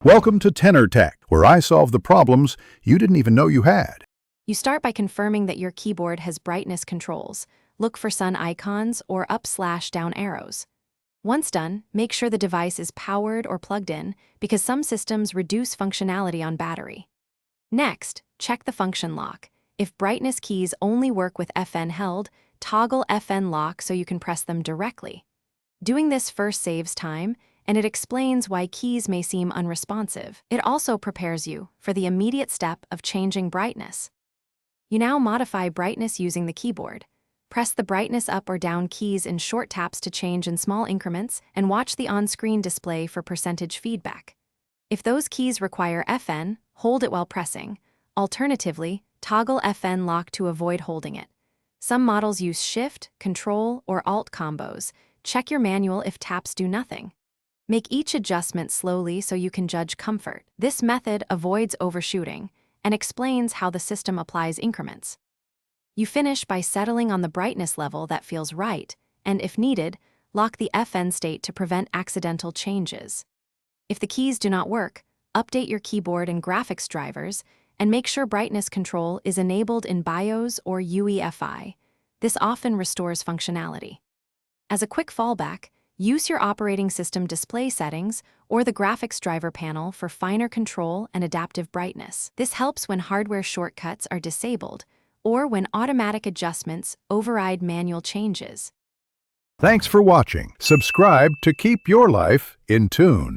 Welcome to Tenor Tech, where I solve the problems you didn't even know you had. You start by confirming that your keyboard has brightness controls. Look for sun icons or up/down arrows. Once done, make sure the device is powered or plugged in because some systems reduce functionality on battery. Next, check the function lock. If brightness keys only work with FN held, toggle FN lock so you can press them directly. Doing this first saves time, and it explains why keys may seem unresponsive. It also prepares you for the immediate step of changing brightness. You now modify brightness using the keyboard. Press the brightness up or down keys in short taps to change in small increments and watch the on-screen display for percentage feedback. If those keys require FN, hold it while pressing. Alternatively, toggle FN lock to avoid holding it. Some models use Shift, Control, or Alt combos. Check your manual if taps do nothing. Make each adjustment slowly so you can judge comfort. This method avoids overshooting and explains how the system applies increments. You finish by settling on the brightness level that feels right, and if needed, lock the FN state to prevent accidental changes. If the keys do not work, update your keyboard and graphics drivers and make sure brightness control is enabled in BIOS or UEFI. This often restores functionality. As a quick fallback, use your operating system display settings or the graphics driver panel for finer control and adaptive brightness. This helps when hardware shortcuts are disabled or when automatic adjustments override manual changes. Thanks for watching. Subscribe to keep your life in tune.